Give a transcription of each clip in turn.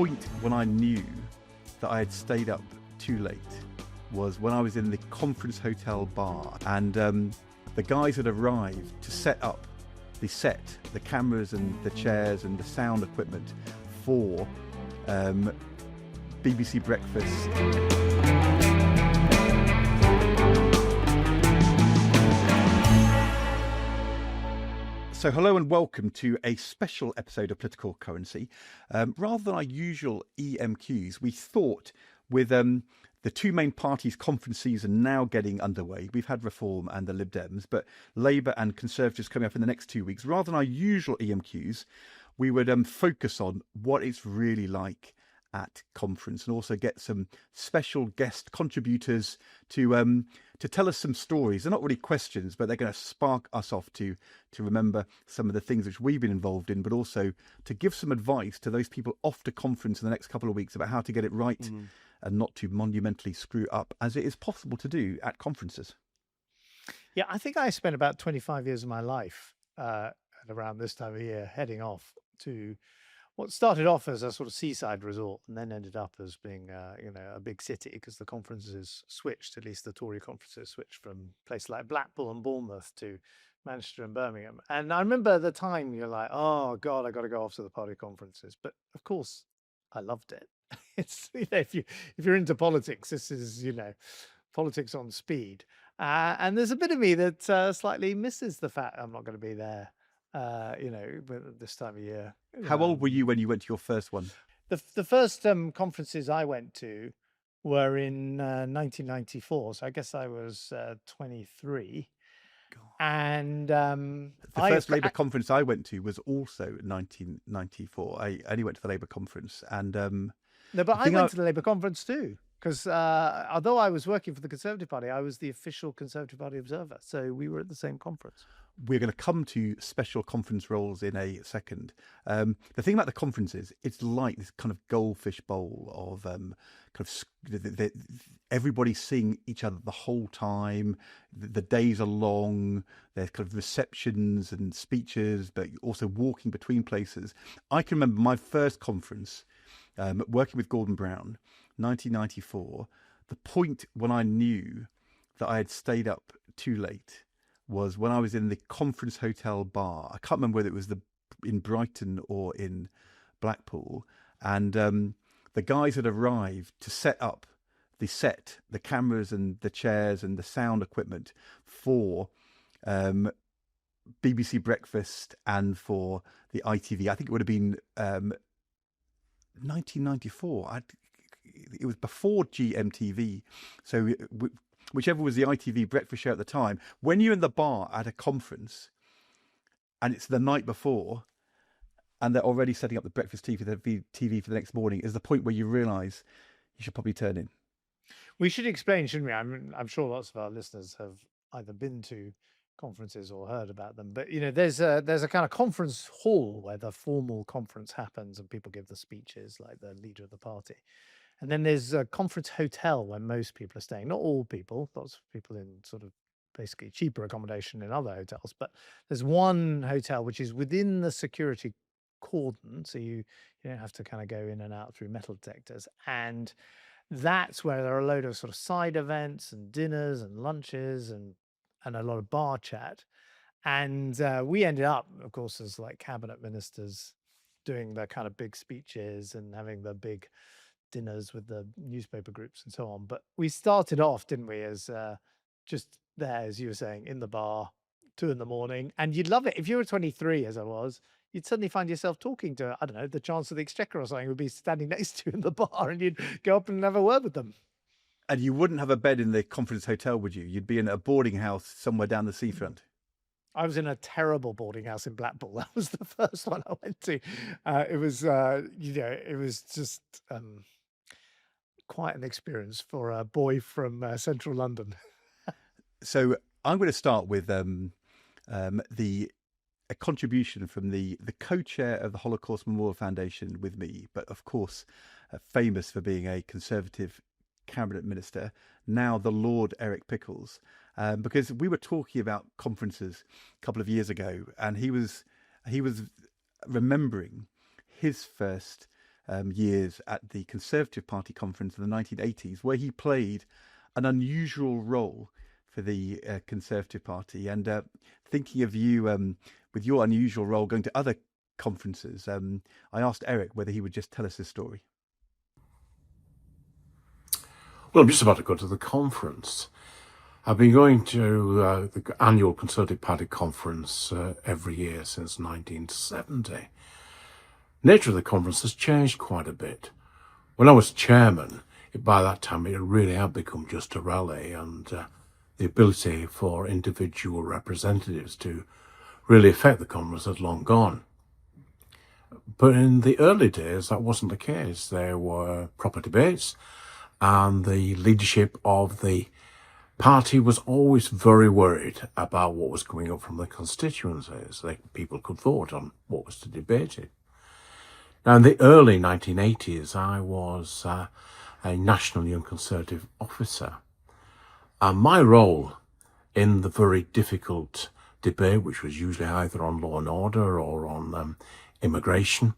point when I knew that I had stayed up too late was when I was in the conference hotel bar, and the guys had arrived to set up the cameras and the chairs and the sound equipment for BBC Breakfast. So hello and welcome to a special episode of Political Currency. Rather than our usual EMQs, we thought with the two main parties' conference season now getting underway, we've had Reform and the Lib Dems, but Labour and Conservatives coming up in the next 2 weeks, rather than our usual EMQs, we would focus on what it's really like at conference and also get some special guest contributors to tell us some stories. They're not really questions, but they're going to spark us off to remember some of the things which we've been involved in, but also to give some advice to those people off to conference in the next couple of weeks about how to get it right and not to monumentally screw up, as it is possible to do at conferences. Yeah, I think I spent about 25 years of my life at around this time of year heading off to what started off as a sort of seaside resort and then ended up as being, a big city, because the conferences switched, at least the Tory conferences switched from places like Blackpool and Bournemouth to Manchester and Birmingham. And I remember at the time you're like, oh God, I got to go off to the party conferences. But of course, I loved it. It's, if you're into politics, this is, politics on speed. And there's a bit of me that slightly misses the fact I'm not going to be there. This time of year. How old were you when you went to your first one? The first conferences I went to were in 1994, so I guess I was 23. God. And the first Labour conference I went to was also 1994. I only went to the Labour conference, and no, but I went to the Labour conference too. Because although I was working for the Conservative Party, I was the official Conservative Party observer. So we were at the same conference. We're going to come to special conference roles in a second. The thing about the conferences, it's like this kind of goldfish bowl of everybody seeing each other the whole time. The days are long. There's kind of receptions and speeches, but also walking between places. I can remember my first conference working with Gordon Brown, 1994, the point when I knew that I had stayed up too late was when I was in the conference hotel bar. I can't remember whether it was in Brighton or in Blackpool, and the guys had arrived to set up the cameras and the chairs and the sound equipment for BBC Breakfast and for the ITV. I think it would have been 1994. It was before GMTV, so whichever was the ITV breakfast show at the time. When you're in the bar at a conference and it's the night before and they're already setting up the breakfast TV for the next morning, is the point where you realise you should probably turn in. We should explain, shouldn't we? I'm sure lots of our listeners have either been to conferences or heard about them, but there's a kind of conference hall where the formal conference happens and people give the speeches, like the leader of the party. And then there's a conference hotel where most people are staying. Not all people, lots of people in sort of basically cheaper accommodation in other hotels. But there's one hotel which is within the security cordon, so you don't have to kind of go in and out through metal detectors. And that's where there are a load of sort of side events and dinners and lunches and a lot of bar chat. And we ended up, of course, as like cabinet ministers doing the kind of big speeches and having the big dinners with the newspaper groups and so on. But we started off, didn't we, as just there, as you were saying, in the bar, 2 a.m, and you'd love it. If you were 23, as I was, you'd suddenly find yourself talking to, I don't know, the Chancellor of the Exchequer or something would be standing next to you in the bar, and you'd go up and have a word with them. And you wouldn't have a bed in the conference hotel, would you? You'd be in a boarding house somewhere down the seafront. I was in a terrible boarding house in Blackpool. That was the first one I went to. It was just quite an experience for a boy from central London. So I'm going to start with a contribution from the co-chair of the Holocaust Memorial Foundation with me, but of course famous for being a Conservative cabinet minister, now the Lord Eric Pickles, because we were talking about conferences a couple of years ago, and he was remembering his first years at the Conservative Party conference in the 1980s, where he played an unusual role for the Conservative Party. And thinking of you with your unusual role going to other conferences, I asked Eric whether he would just tell us his story. Well, I'm just about to go to the conference. I've been going to the annual Conservative Party conference every year since 1970. Nature of the conference has changed quite a bit. When I was chairman, by that time it really had become just a rally, and the ability for individual representatives to really affect the conference had long gone. But in the early days, that wasn't the case. There were proper debates, and the leadership of the party was always very worried about what was coming up from the constituencies. People could vote on what was to be debated. Now, in the early 1980s, I was a National Young Conservative officer. And my role in the very difficult debate, which was usually either on law and order or on immigration,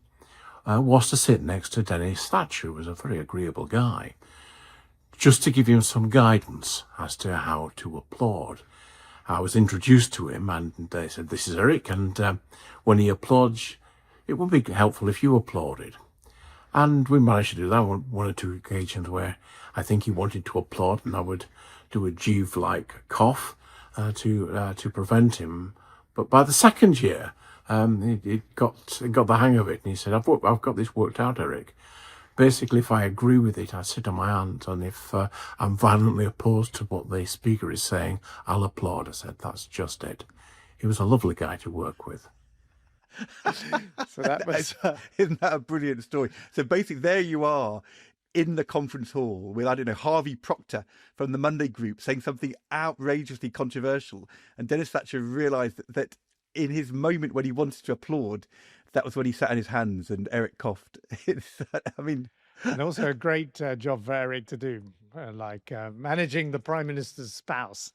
was to sit next to Denis Thatcher, who was a very agreeable guy, just to give him some guidance as to how to applaud. I was introduced to him and they said, "This is Eric, and when he applauds, it would be helpful if you applauded." And we managed to do that on one or two occasions where I think he wanted to applaud and I would do a Jeeves-like cough to prevent him. But by the second year, he got the hang of it, and he said, I've got this worked out, Eric. Basically, if I agree with it, I sit on my hands, and if I'm violently opposed to what the speaker is saying, I'll applaud. I said, that's just it. He was a lovely guy to work with. So that was Isn't that a brilliant story? So basically, there you are in the conference hall with, I don't know, Harvey Proctor from the Monday Group saying something outrageously controversial, and Denis Thatcher realised that in his moment when he wanted to applaud, that was when he sat on his hands and Eric coughed. And also a great job for Eric to do, managing the Prime Minister's spouse.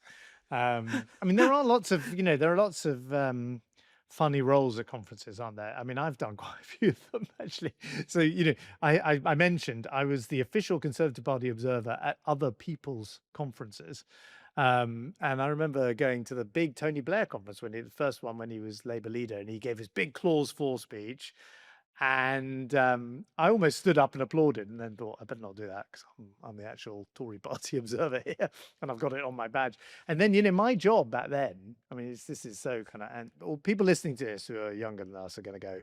There are lots of, funny roles at conferences, aren't there? I've done quite a few of them, actually. So, I mentioned I was the official Conservative Party observer at other people's conferences. And I remember going to the big Tony Blair conference the first one when he was Labour leader, and he gave his big Clause 4 speech. And I almost stood up and applauded, and then thought, I better not do that because I'm the actual Tory party observer here, and I've got it on my badge. And then, my job back then, this is so kind of, and all people listening to this who are younger than us are going to go,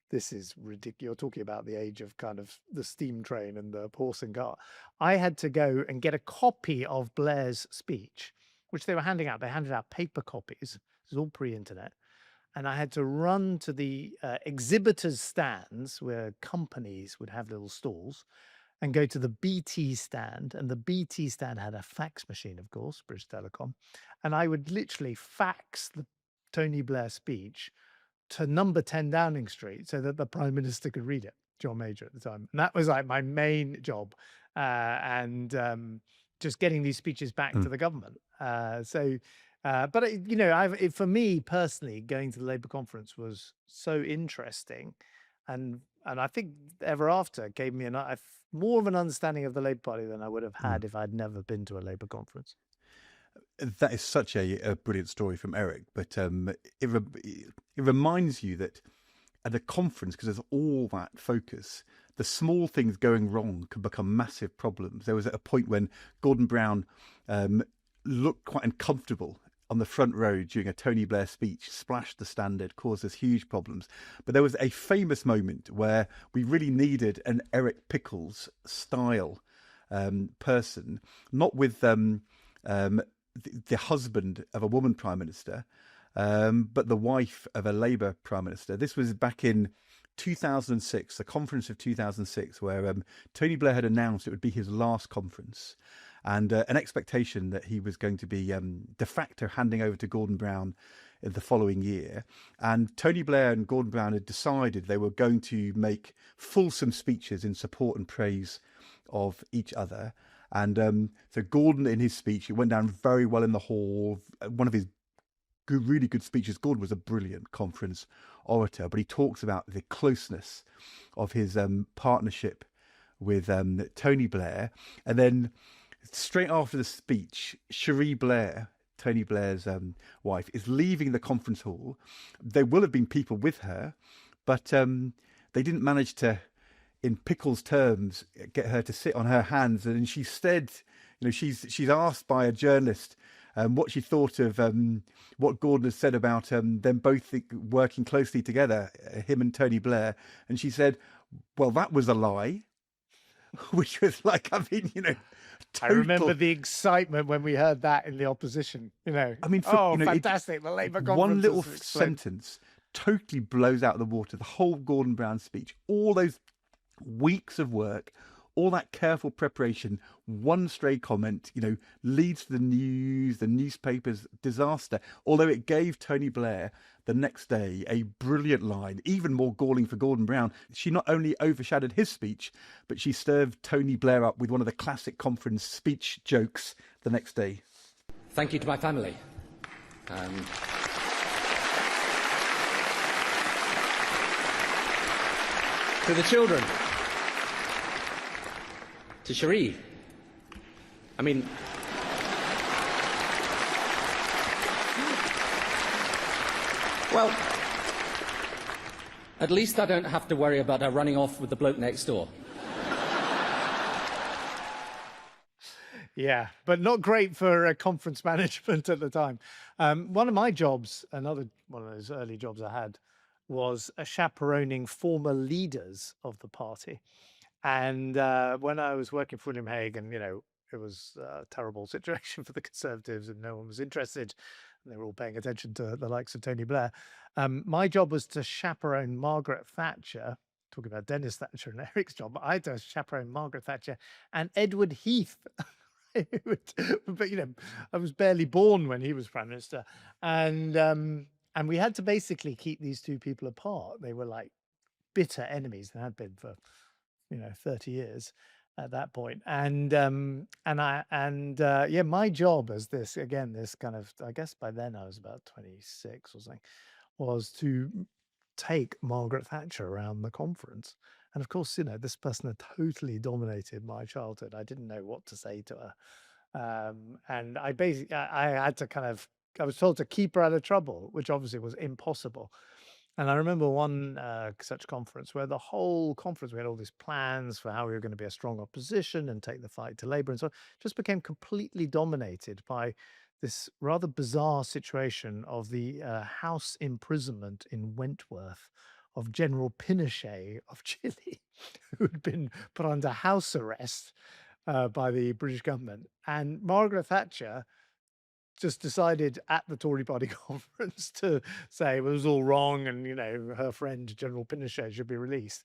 this is ridiculous. You're talking about the age of kind of the steam train and the horse and cart. I had to go and get a copy of Blair's speech, which they were handing out. They handed out paper copies. This is all pre-internet. And I had to run to the exhibitors' stands where companies would have little stalls and go to the BT stand. And the BT stand had a fax machine, of course, British Telecom. And I would literally fax the Tony Blair speech to number 10 Downing Street so that the Prime Minister could read it, John Major at the time. And that was like my main job. Just getting these speeches back to the government. For me personally, going to the Labour conference was so interesting, and I think ever after gave me more of an understanding of the Labour Party than I would have had if I'd never been to a Labour conference. That is such a brilliant story from Eric, but it reminds you that at a conference, because there's all that focus, the small things going wrong can become massive problems. There was a point when Gordon Brown looked quite uncomfortable on the front row during a Tony Blair speech, splashed the standard, caused us huge problems. But there was a famous moment where we really needed an Eric Pickles style person, not with the husband of a woman Prime Minister, but the wife of a Labour Prime Minister. This was back in 2006, the conference of 2006, where Tony Blair had announced it would be his last conference, and an expectation that he was going to be de facto handing over to Gordon Brown in the following year. And Tony Blair and Gordon Brown had decided they were going to make fulsome speeches in support and praise of each other. And so Gordon, in his speech, it went down very well in the hall. One of his really good speeches. Gordon was a brilliant conference orator, but he talks about the closeness of his partnership with Tony Blair. And then straight after the speech, Cherie Blair, Tony Blair's wife, is leaving the conference hall. There will have been people with her, but they didn't manage to, in Pickles' terms, get her to sit on her hands. And she said, she's asked by a journalist what she thought of what Gordon has said about them both working closely together, him and Tony Blair. And she said, well, that was a lie, which was like, total... I remember the excitement when we heard that in the opposition, fantastic. The Labour conference. One little sentence totally blows out of the water the whole Gordon Brown speech, all those weeks of work, all that careful preparation. One stray comment, leads to the news, the newspapers, disaster. Although it gave Tony Blair the next day a brilliant line, even more galling for Gordon Brown. She not only overshadowed his speech, but she served Tony Blair up with one of the classic conference speech jokes the next day. Thank you to my family. To the children. To Cherie. Well, at least I don't have to worry about her running off with the bloke next door. Yeah, but not great for conference management at the time. One of my jobs, another one of those early jobs I had, was chaperoning former leaders of the party. And when I was working for William Hague, and, it was a terrible situation for the Conservatives and no one was interested, and they were all paying attention to the likes of Tony Blair. My job was to chaperone Margaret Thatcher, talking about Denis Thatcher and Eric's job. I had to chaperone Margaret Thatcher and Edward Heath. But, I was barely born when he was Prime Minister. And we had to basically keep these two people apart. They were like bitter enemies and had been for 30 years at that point. My job as this kind of, I guess by then I was about 26 or something, was to take Margaret Thatcher around the conference. And of course, this person had totally dominated my childhood. I didn't know what to say to her. And I had to I was told to keep her out of trouble, which obviously was impossible. And I remember one such conference where the whole conference, we had all these plans for how we were going to be a strong opposition and take the fight to Labour and so on, just became completely dominated by this rather bizarre situation of the house imprisonment in Wentworth of General Pinochet of Chile, who had been put under house arrest by the British government. And Margaret Thatcher just decided at the Tory party conference to say it was all wrong and, her friend General Pinochet should be released.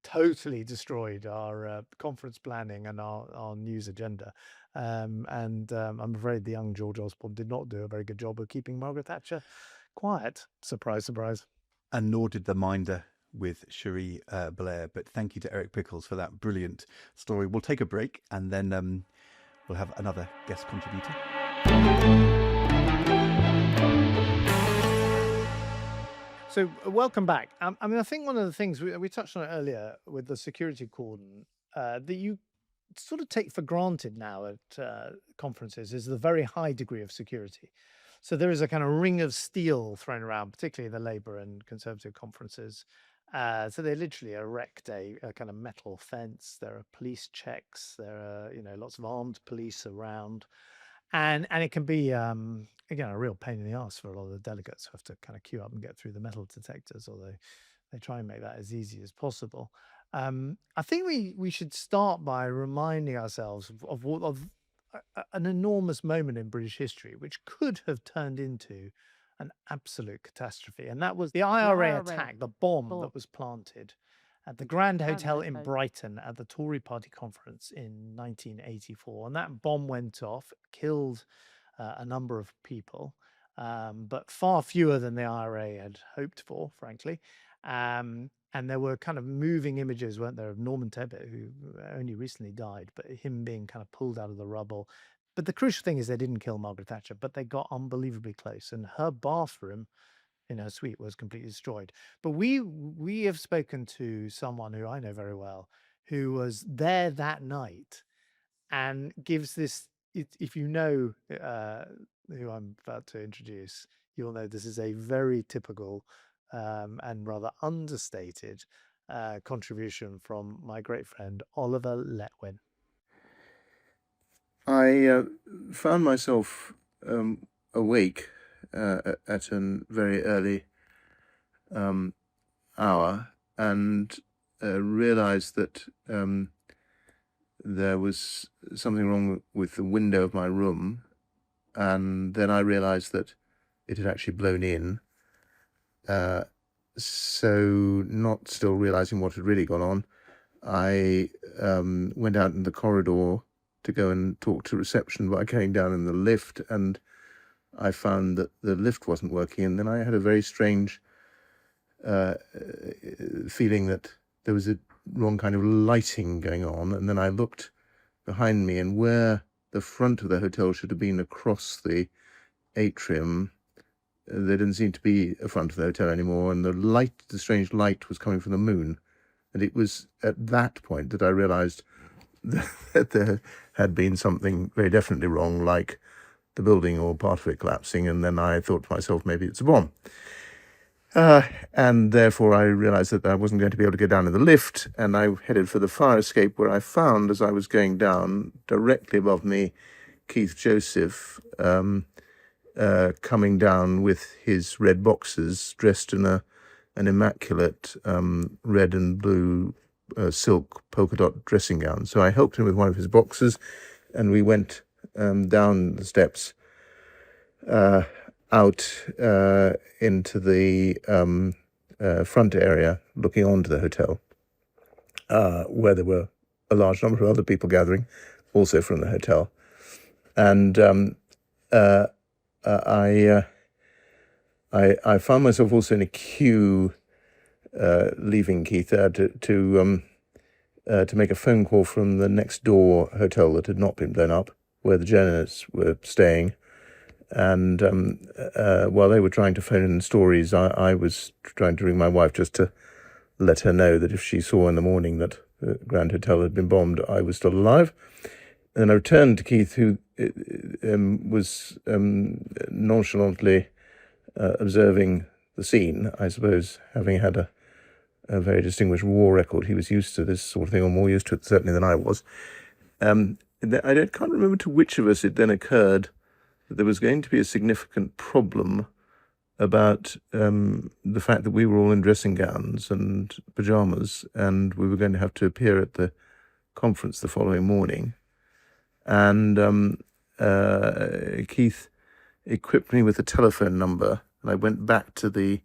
Totally destroyed our conference planning and our news agenda. I'm afraid the young George Osborne did not do a very good job of keeping Margaret Thatcher quiet. Surprise, surprise. And nor did the minder with Cherie Blair. But thank you to Eric Pickles for that brilliant story. We'll take a break and then we'll have another guest contributor. So welcome back. I think one of the things we touched on it earlier with the security cordon that you sort of take for granted now at conferences is the very high degree of security. So there is a kind of ring of steel thrown around, particularly the Labour and Conservative conferences. So they literally erect a kind of metal fence. There are police checks. There are lots of armed police around. And it can be, again, a real pain in the arse for a lot of the delegates who have to kind of queue up and get through the metal detectors, although they try and make that as easy as possible. I think we should start by reminding ourselves of an enormous moment in British history, which could have turned into an absolute catastrophe. And that was the IRA attack, the bomb that was planted at the Grand Hotel in Brighton at the Tory party conference in 1984. And that bomb went off, killed a number of people, but far fewer than the IRA had hoped for, frankly. And there were kind of moving images, weren't there, of Norman Tebbit, who only recently died, but him being kind of pulled out of the rubble. But the crucial thing is they didn't kill Margaret Thatcher, but they got unbelievably close. And her bathroom in her suite was completely destroyed. But we have spoken to someone who I know very well, who was there that night, and gives this. If you know who I'm about to introduce, you'll know this is a very typical and rather understated contribution from my great friend Oliver Letwin. I found myself awake at a very early hour and realized that there was something wrong with the window of my room, and then I realized that it had actually blown in. So, not still realizing what had really gone on, I went out in the corridor to go and talk to reception by going down in the lift, and I found that the lift wasn't working, and then I had a very strange feeling that there was a wrong kind of lighting going on, and then I looked behind me, and where the front of the hotel should have been across the atrium, there didn't seem to be a front of the hotel anymore, and the strange light was coming from the moon. And it was at that point that I realized that there had been something very definitely wrong, like the building or part of it collapsing, and then I thought to myself, maybe it's a bomb. And therefore I realized that I wasn't going to be able to go down in the lift, and I headed for the fire escape, where I found, as I was going down, directly above me, Keith Joseph coming down with his red boxers, dressed in an immaculate red and blue silk polka dot dressing gown. So I helped him with one of his boxers, and we went down the steps out into the front area, looking onto the hotel, where there were a large number of other people gathering, also from the hotel. And I found myself also in a queue leaving Keith there to make a phone call from the next door hotel that had not been blown up, where the journalists were staying. And while they were trying to phone in stories, I was trying to ring my wife just to let her know that if she saw in the morning that the Grand Hotel had been bombed, I was still alive. And I returned to Keith, who was nonchalantly observing the scene, I suppose, having had a very distinguished war record. He was used to this sort of thing, or more used to it certainly than I was. I can't remember to which of us it then occurred that there was going to be a significant problem about the fact that we were all in dressing gowns and pyjamas, and we were going to have to appear at the conference the following morning. And Keith equipped me with a telephone number, and I went back to the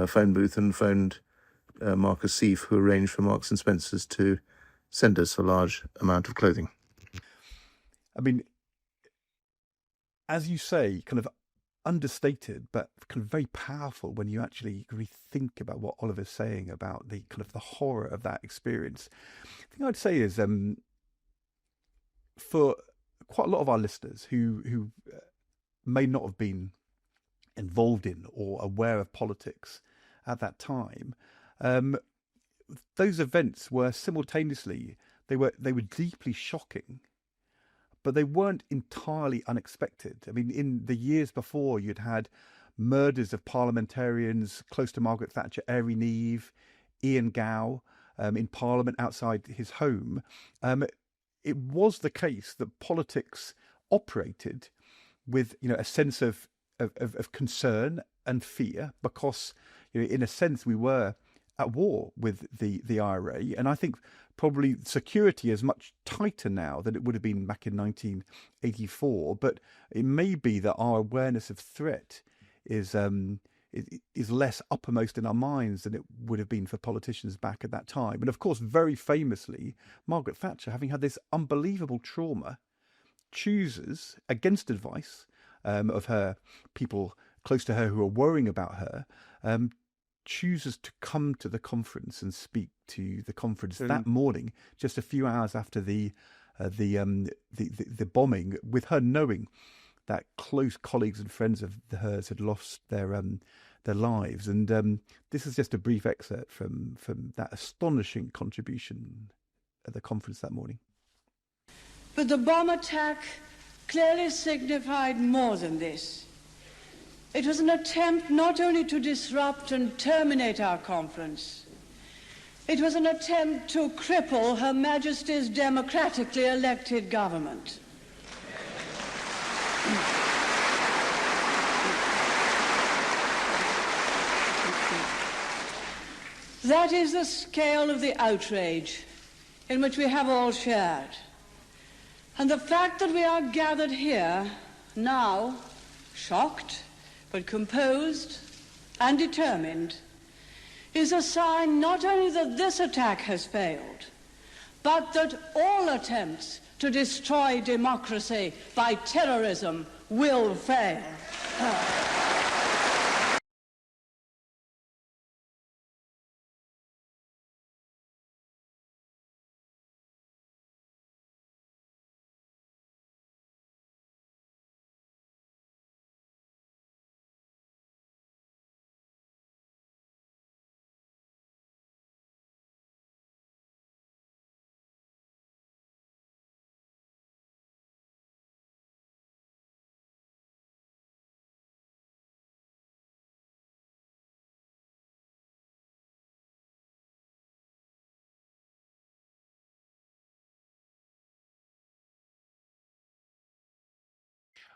phone booth and phoned Marcus Seif, who arranged for Marks and Spencer's to send us a large amount of clothing. I mean, as you say, kind of understated, but kind of very powerful when you actually really think about what Oliver's saying about the kind of the horror of that experience. The thing I'd say is, for quite a lot of our listeners who may not have been involved in or aware of politics at that time, those events were simultaneously, they were deeply shocking, but they weren't entirely unexpected. I mean, in the years before, you'd had murders of parliamentarians close to Margaret Thatcher, Airy Neave, Ian Gow, in Parliament outside his home. It was the case that politics operated with, a sense of concern and fear, because, in a sense, we were at war with the IRA, and I think probably security is much tighter now than it would have been back in 1984. But it may be that our awareness of threat is less uppermost in our minds than it would have been for politicians back at that time. And of course, very famously, Margaret Thatcher, having had this unbelievable trauma, chooses, against advice of her people close to her who are worrying about her, chooses to come to the conference and speak to the conference that morning, just a few hours after the bombing, with her knowing that close colleagues and friends of hers had lost their their lives. And this is just a brief excerpt from that astonishing contribution at the conference that morning. But the bomb attack clearly signified more than this. It was an attempt not only to disrupt and terminate our conference, it was an attempt to cripple Her Majesty's democratically elected government. That is the scale of the outrage in which we have all shared. And the fact that we are gathered here now, shocked, but composed and determined, is a sign not only that this attack has failed, but that all attempts to destroy democracy by terrorism will fail.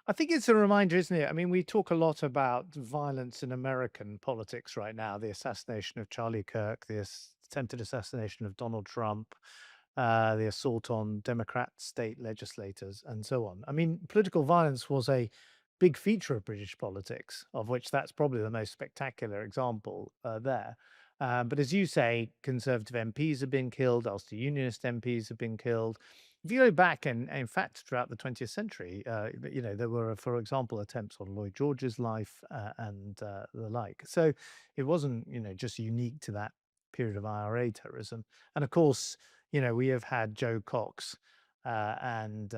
I think it's a reminder, isn't it? I mean, we talk a lot about violence in American politics right now, the assassination of Charlie Kirk, the attempted assassination of Donald Trump, the assault on Democrat state legislators, and so on. I mean, political violence was a big feature of British politics, of which that's probably the most spectacular example there. But as you say, Conservative MPs have been killed, Ulster Unionist MPs have been killed. If you go back, and in fact, throughout the 20th century, there were, for example, attempts on Lloyd George's life and the like. So it wasn't, just unique to that period of IRA terrorism. And of course, we have had Joe Cox and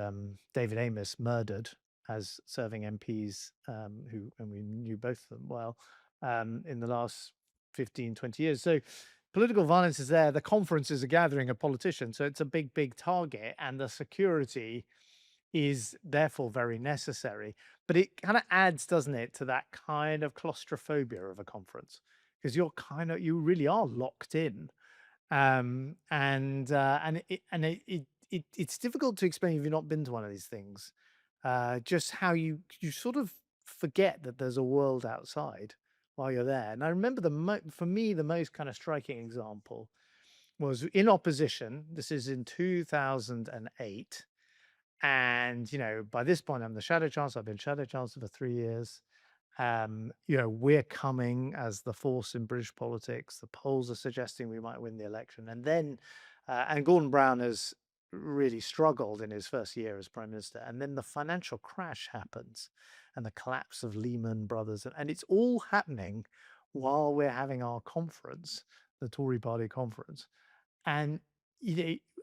David Amess murdered as serving MPs and we knew both of them well, in the last 15, 20 years. So political violence is there. The conference is a gathering of politicians. So it's a big, big target. And the security is therefore very necessary. But it kind of adds, doesn't it, to that kind of claustrophobia of a conference, because you really are locked in. It's difficult to explain if you've not been to one of these things, just how you sort of forget that there's a world outside while you're there. And I remember for me, the most kind of striking example was in opposition. This is in 2008. And, by this point, I'm the Shadow Chancellor. I've been Shadow Chancellor for 3 years. We're coming as the force in British politics. The polls are suggesting we might win the election. And then, and Gordon Brown has really struggled in his first year as Prime Minister. And then the financial crash happens and the collapse of Lehman Brothers. And it's all happening while we're having our conference, the Tory party conference. And,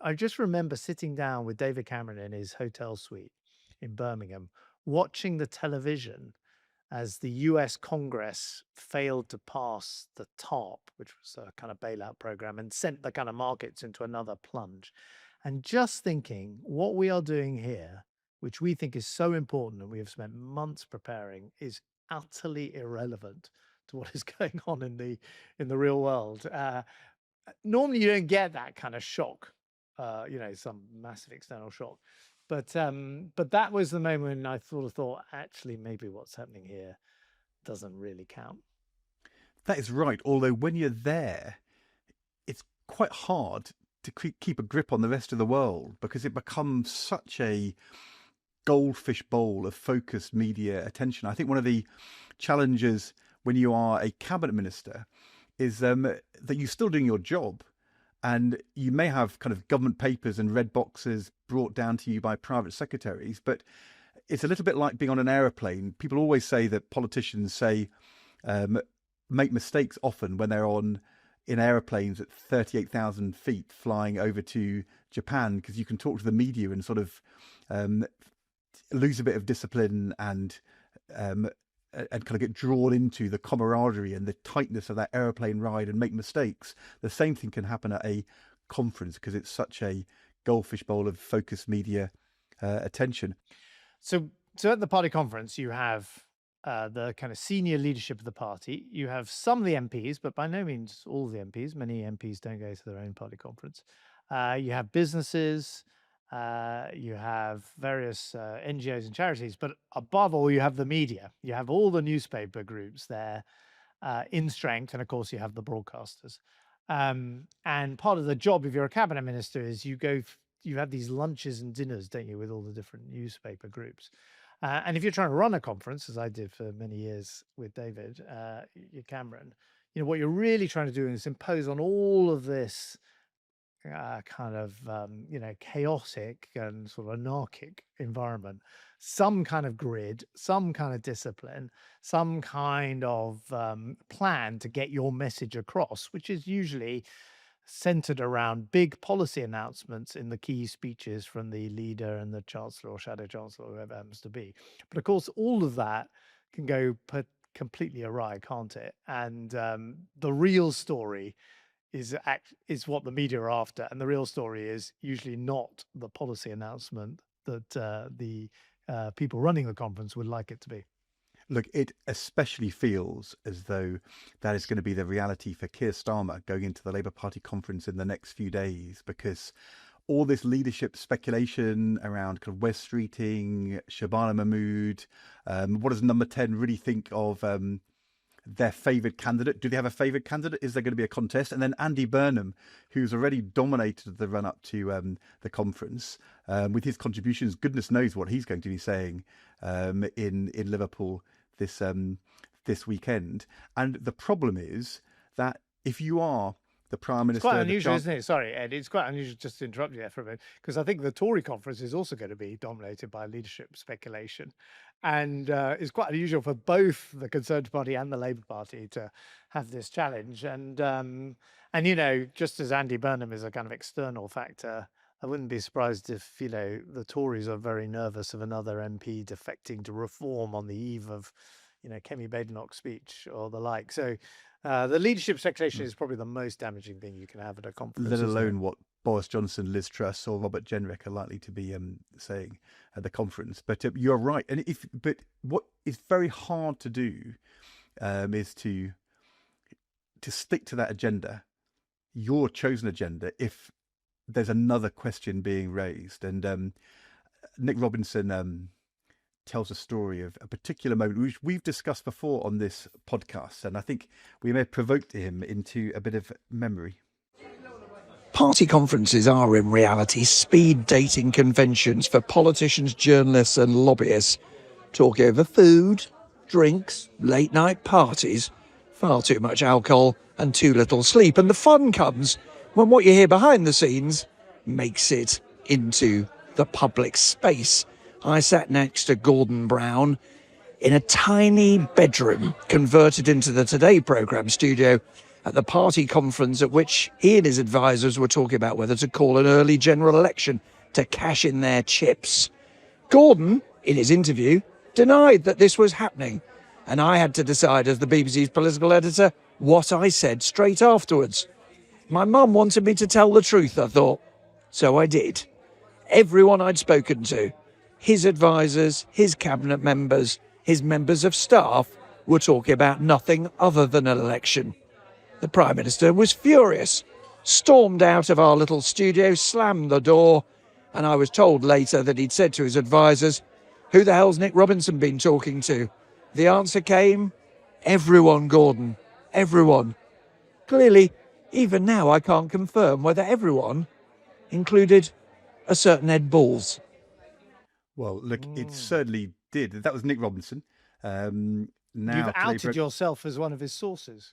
I just remember sitting down with David Cameron in his hotel suite in Birmingham, watching the television as the US Congress failed to pass the TARP, which was a kind of bailout program, and sent the kind of markets into another plunge. And just thinking what we are doing here, which we think is so important and we have spent months preparing, is utterly irrelevant to what is going on in the real world. Normally you don't get that kind of shock, some massive external shock. But that was the moment when I sort of thought, actually, maybe what's happening here doesn't really count. That is right. Although when you're there, it's quite hard to keep a grip on the rest of the world, because it becomes such a goldfish bowl of focused media attention. I think one of the challenges when you are a cabinet minister is that you're still doing your job. And you may have kind of government papers and red boxes brought down to you by private secretaries, but it's a little bit like being on an aeroplane. People always say that politicians make mistakes often when they're in aeroplanes at 38,000 feet flying over to Japan, because you can talk to the media and sort of lose a bit of discipline and and kind of get drawn into the camaraderie and the tightness of that aeroplane ride and make mistakes. The same thing can happen at a conference because it's such a goldfish bowl of focused media attention. So at the party conference, you have the kind of senior leadership of the party. You have some of the MPs, but by no means all of the MPs. Many MPs don't go to their own party conference. You have businesses. You have various NGOs and charities, but above all, you have the media. You have all the newspaper groups there in strength, and of course, you have the broadcasters. And part of the job, if you're a cabinet minister, is you have these lunches and dinners, don't you, with all the different newspaper groups. And if you're trying to run a conference, as I did for many years with David Cameron, what you're really trying to do is impose on all of this kind of chaotic and sort of anarchic environment some kind of grid, some kind of discipline, some kind of plan to get your message across, which is usually centered around big policy announcements in the key speeches from the leader and the chancellor or shadow chancellor, whoever it happens to be. But of course, all of that can go completely awry, can't it? And the real story is what the media are after, and the real story is usually not the policy announcement that the people running the conference would like it to be. Look, it especially feels as though that is going to be the reality for Keir Starmer going into the Labour Party conference in the next few days, because all this leadership speculation around kind of West Streeting, Shabana Mahmood, what does Number 10 really think of their favoured candidate? Do they have a favoured candidate? Is there going to be a contest? And then Andy Burnham, who's already dominated the run up to the conference with his contributions, goodness knows what he's going to be saying in Liverpool this weekend. And the problem is that if you are the Prime Minister... It's quite unusual, isn't it? Sorry, Ed. It's quite unusual, just to interrupt you there for a minute, because I think the Tory conference is also going to be dominated by leadership speculation. And it's quite unusual for both the Conservative Party and the Labour Party to have this challenge. And just as Andy Burnham is a kind of external factor, I wouldn't be surprised if, the Tories are very nervous of another MP defecting to reform on the eve of, Kemi Badenoch's speech or the like. So the leadership speculation is probably the most damaging thing you can have at a conference. Let alone what Boris Johnson, Liz Truss or Robert Jenrick are likely to be saying at the conference. But you're right. And but what is very hard to do is to stick to that agenda, your chosen agenda, if there's another question being raised. And Nick Robinson tells a story of a particular moment which we've discussed before on this podcast, and I think we may have provoked him into a bit of memory. Party conferences are in reality speed dating conventions for politicians, journalists and lobbyists. Talk over food, drinks, late night parties, far too much alcohol and too little sleep. And the fun comes when what you hear behind the scenes makes it into the public space. I sat next to Gordon Brown in a tiny bedroom converted into the Today programme studio at the party conference at which he and his advisers were talking about whether to call an early general election to cash in their chips. Gordon, in his interview, denied that this was happening, and I had to decide as the BBC's political editor what I said straight afterwards. My mum wanted me to tell the truth, I thought, so I did. Everyone I'd spoken to, his advisers, his cabinet members, his members of staff, were talking about nothing other than an election. The Prime Minister was furious, stormed out of our little studio, slammed the door, and I was told later that he'd said to his advisers, "Who the hell's Nick Robinson been talking to?" The answer came, "Everyone, Gordon, everyone." Clearly, even now I can't confirm whether everyone included a certain Ed Balls. Well, look, it certainly did. That was Nick Robinson. Now You've outed yourself as one of his sources.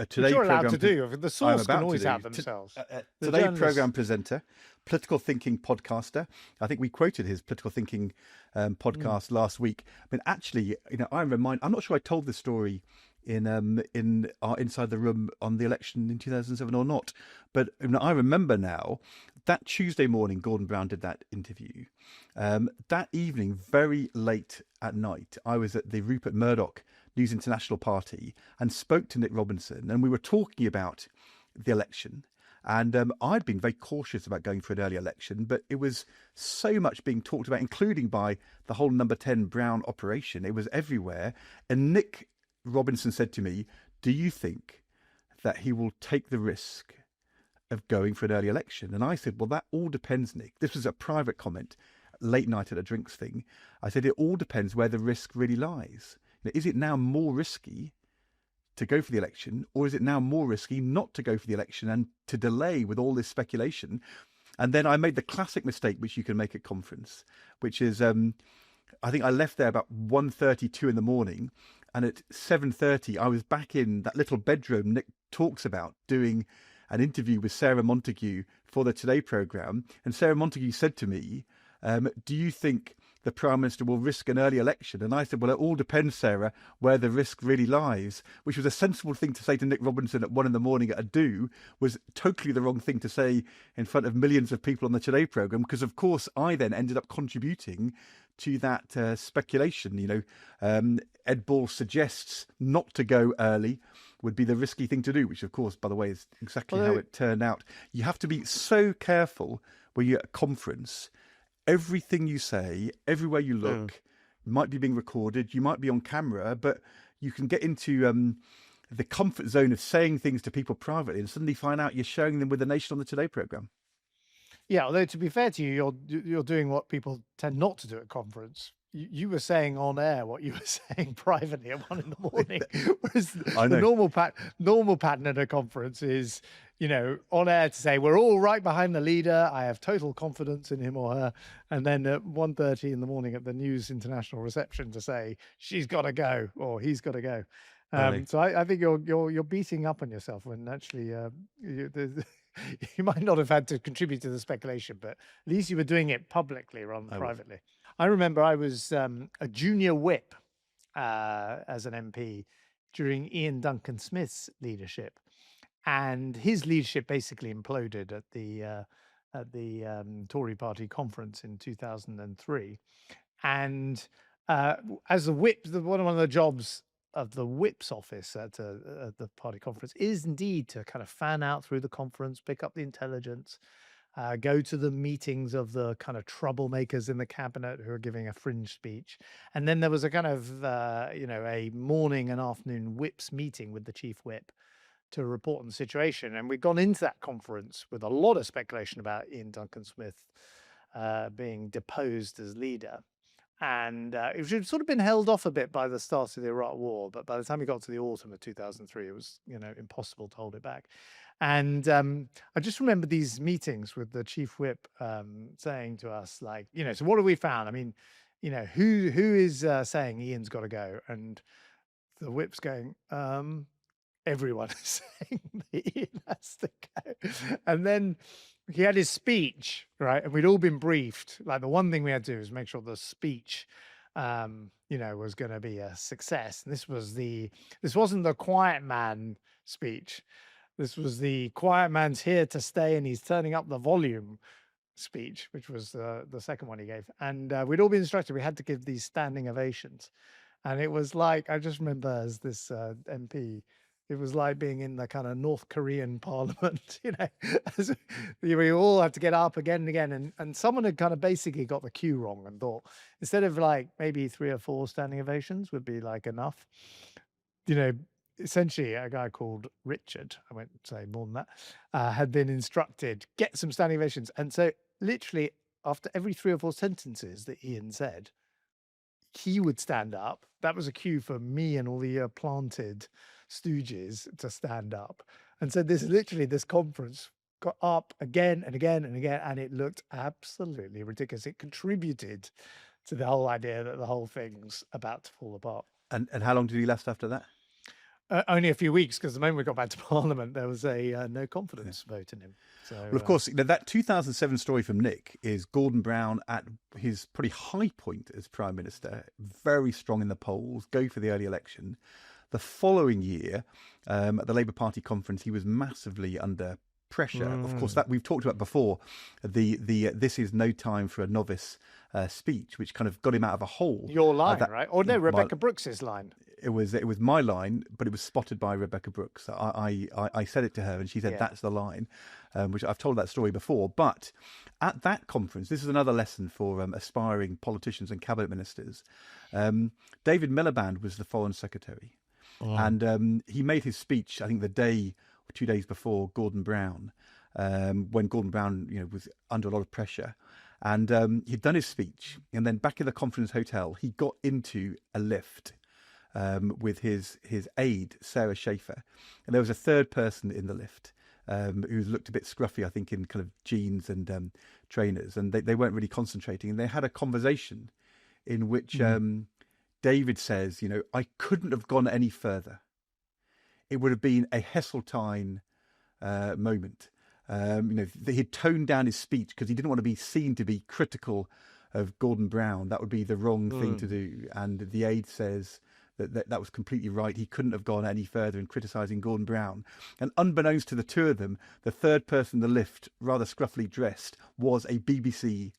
Today you're allowed programme to do. The source can always out themselves. Today programme presenter, political thinking podcaster. I think we quoted his political thinking podcast last week. I mean, actually, I'm not sure I told this story in our Inside the Room on the election in 2007 or not, but I remember now that Tuesday morning, Gordon Brown did that interview. That evening, very late at night, I was at the Rupert Murdoch News International party and spoke to Nick Robinson, and we were talking about the election. And I'd been very cautious about going for an early election, but it was so much being talked about, including by the whole Number 10 Brown operation. It was everywhere. And Nick Robinson said to me, do you think that he will take the risk of going for an early election? And I said, well, that all depends, Nick. This was a private comment, late night at a drinks thing. I said, it all depends where the risk really lies. Is it now more risky to go for the election, or is it now more risky not to go for the election and to delay with all this speculation? And then I made the classic mistake which you can make at conference, which is I think I left there about 1:32 in the morning, and at 7:30 I was back in that little bedroom Nick talks about, doing an interview with Sarah Montague for the Today programme. And Sarah Montague said to me, do you think the Prime Minister will risk an early election? And I said, well, it all depends, Sarah, where the risk really lies, which was a sensible thing to say to Nick Robinson at 1 a.m. at a do, was totally the wrong thing to say in front of millions of people on the Today programme, because, of course, I then ended up contributing to that speculation. Ed Ball suggests not to go early would be the risky thing to do, which, of course, by the way, is exactly how it turned out. You have to be so careful when you're at a conference. Everything you say, everywhere you look, might be being recorded. You might be on camera, but you can get into the comfort zone of saying things to people privately and suddenly find out you're sharing them with the nation on the Today programme. Yeah, although to be fair to you, you're doing what people tend not to do at conference. You were saying on air what you were saying privately at 1 a.m. Whereas the normal pattern at a conference is, on air to say, we're all right behind the leader, I have total confidence in him or her. And then at 1:30 in the morning at the News International reception to say, she's got to go or he's got to go. So I think you're beating up on yourself when actually you might not have had to contribute to the speculation, but at least you were doing it publicly rather than privately. I remember I was a junior whip as an MP during Ian Duncan Smith's leadership, and his leadership basically imploded at the Tory party conference in 2003. And as a whip, one of the jobs of the whip's office at the party conference is indeed to kind of fan out through the conference, pick up the intelligence, go to the meetings of the kind of troublemakers in the cabinet who are giving a fringe speech. And then there was a kind of, a morning and afternoon whips meeting with the chief whip to report on the situation. And we'd gone into that conference with a lot of speculation about Ian Duncan Smith being deposed as leader. And it had sort of been held off a bit by the start of the Iraq War, but by the time we got to the autumn of 2003, it was, impossible to hold it back. And I just remember these meetings with the chief whip saying to us, like, so what have we found? I mean, who is saying Ian's got to go? And the whip's going, everyone is saying that Ian has to go. And then he had his speech, right? And we'd all been briefed. Like, the one thing we had to do was make sure the speech, was going to be a success. And this wasn't the quiet man speech. This was the quiet man's here to stay and he's turning up the volume speech, which was the second one he gave. And we'd all been instructed we had to give these standing ovations. And it was like, I just remember as this MP, it was like being in the kind of North Korean parliament, as we all had to get up again and again. And someone had kind of basically got the cue wrong and thought, instead of like maybe 3 or 4 standing ovations would be like enough, essentially a guy called Richard, I won't say more than that, had been instructed, get some standing ovations. And so literally after every 3 or 4 sentences that Ian said, he would stand up. That was a cue for me and all the planted stooges to stand up. And so this conference got up again and again and again, and it looked absolutely ridiculous. It contributed to the whole idea that the whole thing's about to fall apart. And how long did he last after that? Only a few weeks, because the moment we got back to Parliament, there was a no confidence vote in him. So, well, of course, that 2007 story from Nick is Gordon Brown at his pretty high point as Prime Minister, very strong in the polls, go for the early election. The following year, at the Labour Party conference, he was massively under pressure. Of course, that we've talked about before, the "this is no time for a novice" speech, which kind of got him out of a hole. Your line, right? Or no, Rebecca Brooks's line. It was my line, but it was spotted by Rebecca Brooks. I said it to her, and she said, "That's the line," which I've told that story before. But at that conference, this is another lesson for aspiring politicians and cabinet ministers. David Miliband was the Foreign Secretary, and he made his speech, I think, the day or 2 days before Gordon Brown, when Gordon Brown, was under a lot of pressure. And he'd done his speech, and then back in the conference hotel, he got into a lift with his aide, Sarah Schaefer. And there was a third person in the lift who looked a bit scruffy, I think, in kind of jeans and trainers. And they weren't really concentrating. And they had a conversation in which David says, I couldn't have gone any further. It would have been a Heseltine moment. He'd toned down his speech because he didn't want to be seen to be critical of Gordon Brown. That would be the wrong thing to do. And the aide says that was completely right. He couldn't have gone any further in criticising Gordon Brown. And unbeknownst to the two of them, the third person in the lift, rather scruffily dressed, was a BBC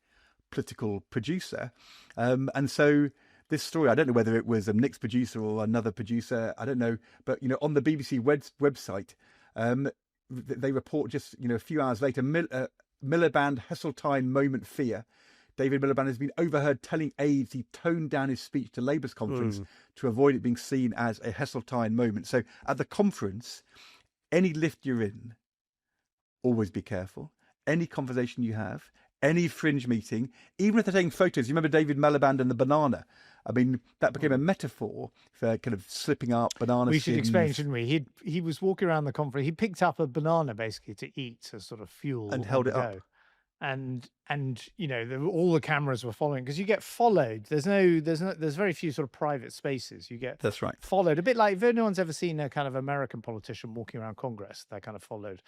political producer. And so this story, I don't know whether it was Nick's producer or another producer, I don't know. But, on the BBC website, they report just, a few hours later, Miliband Heseltine moment fear. David Miliband has been overheard telling aides he toned down his speech to Labour's conference to avoid it being seen as a Heseltine moment. So at the conference, any lift you're in, always be careful. Any conversation you have, any fringe meeting, even if they're taking photos. You remember David Miliband and the banana? I mean, that became a metaphor for kind of slipping up banana skins. We should explain, shouldn't we? He was walking around the conference. He picked up a banana basically to eat as sort of fuel and held it up. And all the cameras were following because you get followed. There's very few sort of private spaces. You get followed a bit like if anyone's ever seen a kind of American politician walking around Congress, they're kind of followed.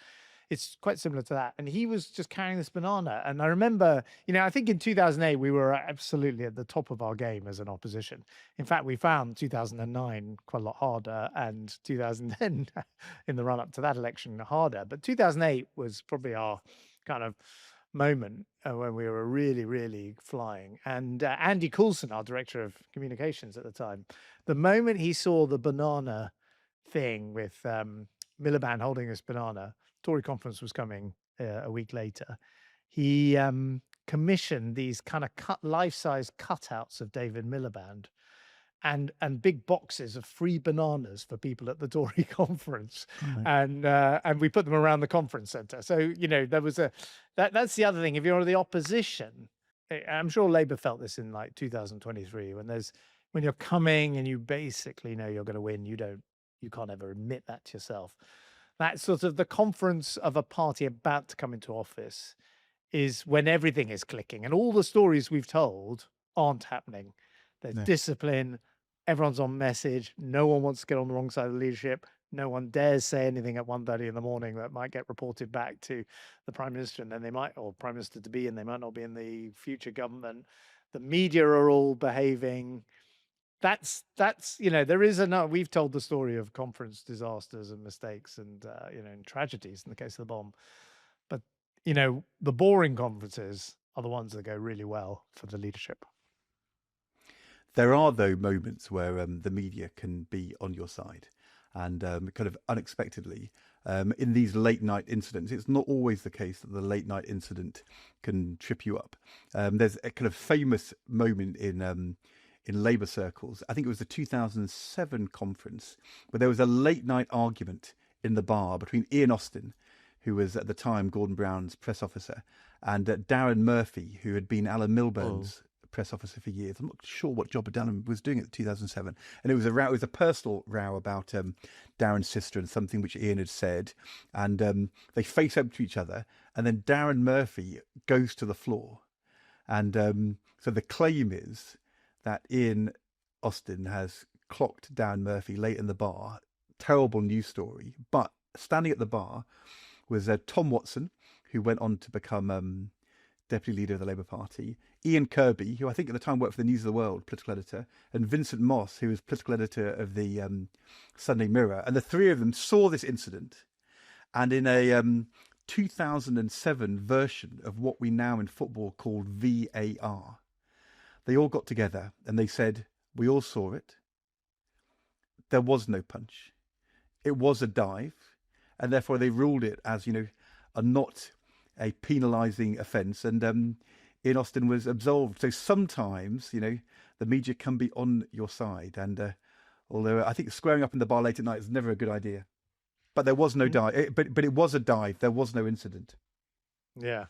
It's quite similar to that. And he was just carrying this banana. And I remember, I think in 2008, we were absolutely at the top of our game as an opposition. In fact, we found 2009 quite a lot harder and 2010 in the run up to that election harder. But 2008 was probably our kind of moment when we were really, really flying. And Andy Coulson, our director of communications at the time, the moment he saw the banana thing with Miliband holding this banana, Tory conference was coming a week later, he commissioned these kind of life-size cutouts of David Miliband and big boxes of free bananas for people at the Tory conference. And we put them around the conference centre. So, there was that's the other thing. If you're the opposition, I'm sure Labour felt this in like 2023 when you're coming and you basically know you're going to win, you can't ever admit that to yourself. That's sort of the conference of a party about to come into office is when everything is clicking and all the stories we've told aren't happening. There's discipline. Everyone's on message. No one wants to get on the wrong side of the leadership. No one dares say anything at 1:30 in the morning that might get reported back to the Prime Minister, and then they might, or Prime Minister to be, and they might not be in the future government. The media are all behaving. That's there is we've told the story of conference disasters and mistakes and and tragedies in the case of the bomb, but the boring conferences are the ones that go really well for the leadership. There are though moments where the media can be on your side, and kind of unexpectedly in these late night incidents. It's not always the case that the late night incident can trip you up. There's a kind of famous moment in Labour circles. I think it was the 2007 conference where there was a late night argument in the bar between Ian Austin, who was at the time Gordon Brown's press officer, and Darren Murphy, who had been Alan Milburn's press officer for years. I'm not sure what job Darren was doing at 2007. And it was a row. It was a personal row about Darren's sister and something which Ian had said. And they face up to each other. And then Darren Murphy goes to the floor. And so the claim is that Ian Austin has clocked Darren Murphy late in the bar. Terrible news story. But standing at the bar was Tom Watson, who went on to become deputy leader of the Labour Party, Ian Kirby, who I think at the time worked for the News of the World, political editor, and Vincent Moss, who was political editor of the Sunday Mirror. And the three of them saw this incident, and in a 2007 version of what we now in football call VAR. They all got together and they said, we all saw it. There was no punch. It was a dive. And therefore they ruled it as, not a penalising offence. And Ian Austin was absolved. So sometimes, the media can be on your side. And although I think squaring up in the bar late at night is never a good idea. But there was no dive. But it was a dive. There was no incident. Yeah.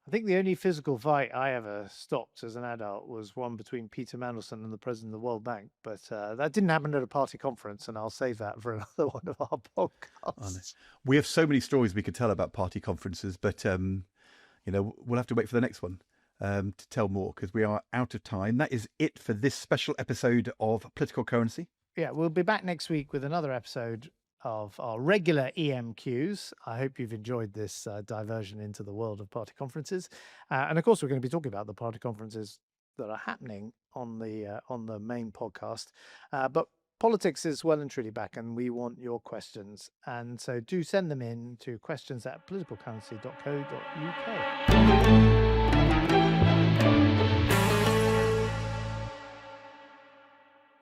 I think the only physical fight I ever stopped as an adult was one between Peter Mandelson and the president of the World Bank. But that didn't happen at a party conference, and I'll save that for another one of our podcasts. We have so many stories we could tell about party conferences, but we'll have to wait for the next one to tell more because we are out of time. That is it for this special episode of Political Currency. Yeah, we'll be back next week with another episode of our regular EMQs. I hope you've enjoyed this diversion into the world of party conferences. And of course, we're going to be talking about the party conferences that are happening on the main podcast. But politics is well and truly back, and we want your questions. And so do send them in to questions@politicalcurrency.co.uk.